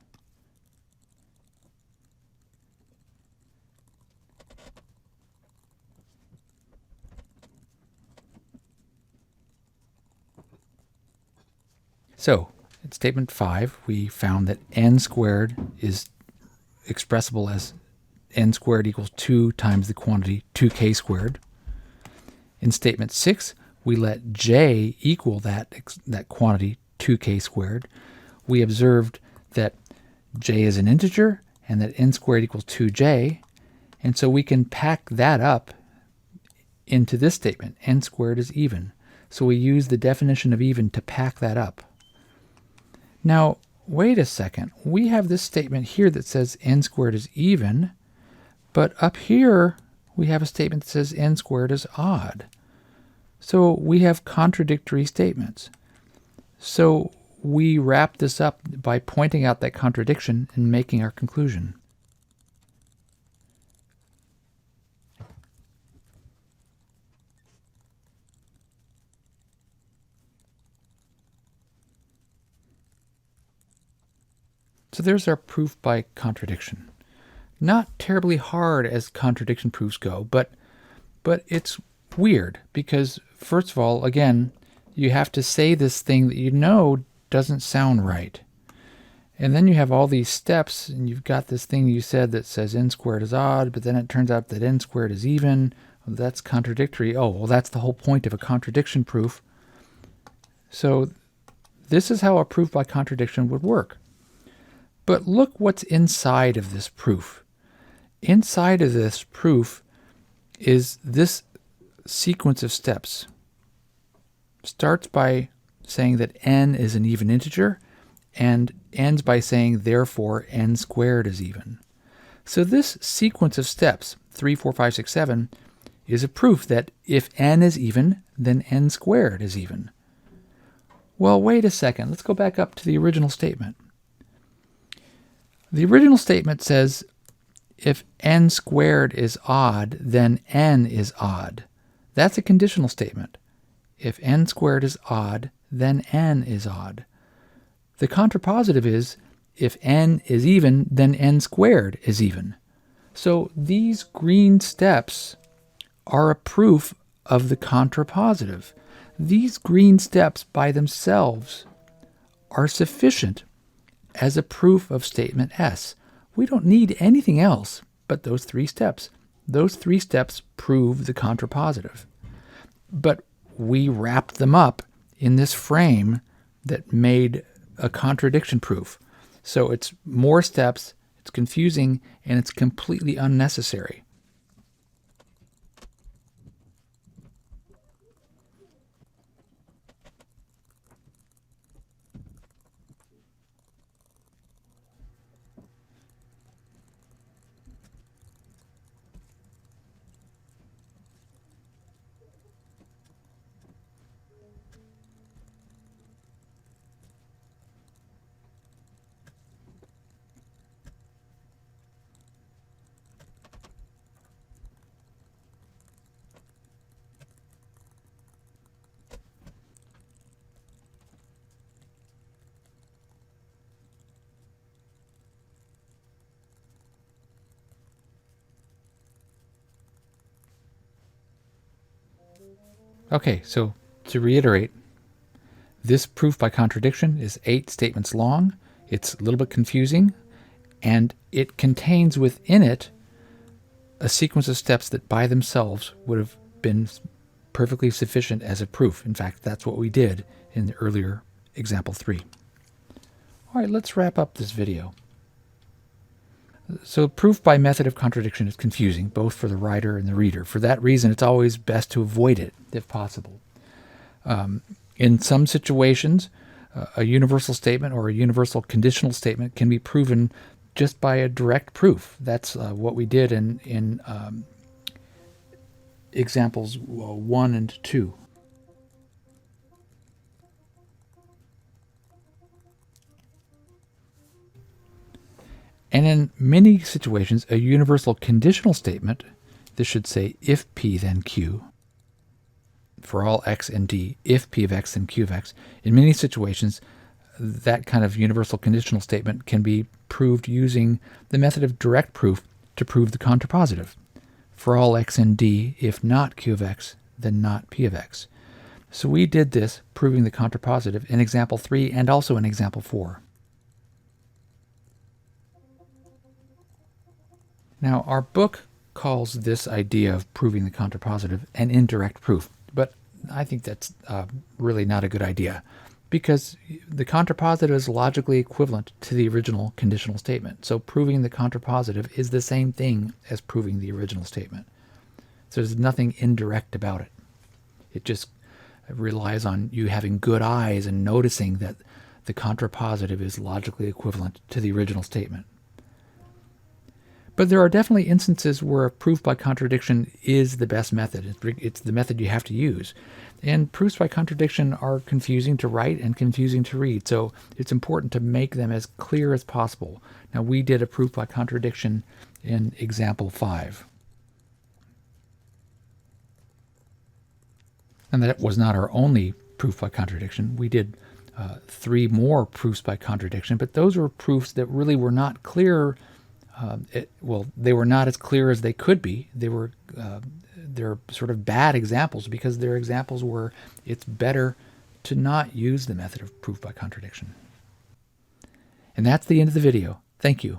So, in statement 5, we found that n squared is expressible as n squared equals 2 times the quantity 2k squared. In statement 6, we let j equal that quantity 2k squared. We observed that j is an integer and that n squared equals 2j. And so we can pack that up into this statement, n squared is even. So we use the definition of even to pack that up. Now, wait a second. We have this statement here that says n squared is even, but up here we have a statement that says n squared is odd. So we have contradictory statements. So we wrap this up by pointing out that contradiction and making our conclusion. So there's our proof by contradiction. Not terribly hard as contradiction proofs go, but it's weird because, first of all, again, you have to say this thing that you know doesn't sound right. And then you have all these steps, and you've got this thing you said that says n squared is odd, but then it turns out that n squared is even. Well, that's contradictory. Oh, well, that's the whole point of a contradiction proof. So this is how a proof by contradiction would work. But look what's inside of this proof. Inside of this proof is this sequence of steps. Starts by saying that n is an even integer, and ends by saying, therefore, n squared is even. So this sequence of steps, 3, 4, 5, 6, 7, is a proof that if n is even, then n squared is even. Well, wait a second. Let's go back up to the original statement. The original statement says if n squared is odd, then n is odd. That's a conditional statement. If n squared is odd, then n is odd. The contrapositive is if n is even, then n squared is even. So these green steps are a proof of the contrapositive. These green steps by themselves are sufficient as a proof of statement S. We don't need anything else but those 3 steps. Those 3 steps prove the contrapositive. But we wrapped them up in this frame that made a contradiction proof. So it's more steps, it's confusing, and it's completely unnecessary. Okay, so to reiterate, this proof by contradiction is 8 statements long. It's a little bit confusing, and it contains within it a sequence of steps that by themselves would have been perfectly sufficient as a proof. In fact, that's what we did in the earlier example 3. All right, let's wrap up this video. So proof by method of contradiction is confusing, both for the writer and the reader. For that reason, it's always best to avoid it, if possible. In some situations, a universal statement or a universal conditional statement can be proven just by a direct proof. That's what we did in examples 1 and 2. And in many situations, a universal conditional statement, this should say if P then Q, for all x and d, if P of x then Q of x. In many situations, that kind of universal conditional statement can be proved using the method of direct proof to prove the contrapositive. For all x and d, if not Q of x, then not P of x. So we did this, proving the contrapositive, in example 3 and also in example 4. Now, our book calls this idea of proving the contrapositive an indirect proof, but I think that's really not a good idea, because the contrapositive is logically equivalent to the original conditional statement. So proving the contrapositive is the same thing as proving the original statement. So there's nothing indirect about it. It just relies on you having good eyes and noticing that the contrapositive is logically equivalent to the original statement. But there are definitely instances where a proof by contradiction is the best method. It's the method you have to use. And proofs by contradiction are confusing to write and confusing to read, so it's important to make them as clear as possible. Now, we did a proof by contradiction in example 5. And that was not our only proof by contradiction. We did 3 more proofs by contradiction, but those were proofs that really were not clear. They were not as clear as they could be. They're sort of bad examples because they're examples where it's better to not use the method of proof by contradiction. And that's the end of the video. Thank you.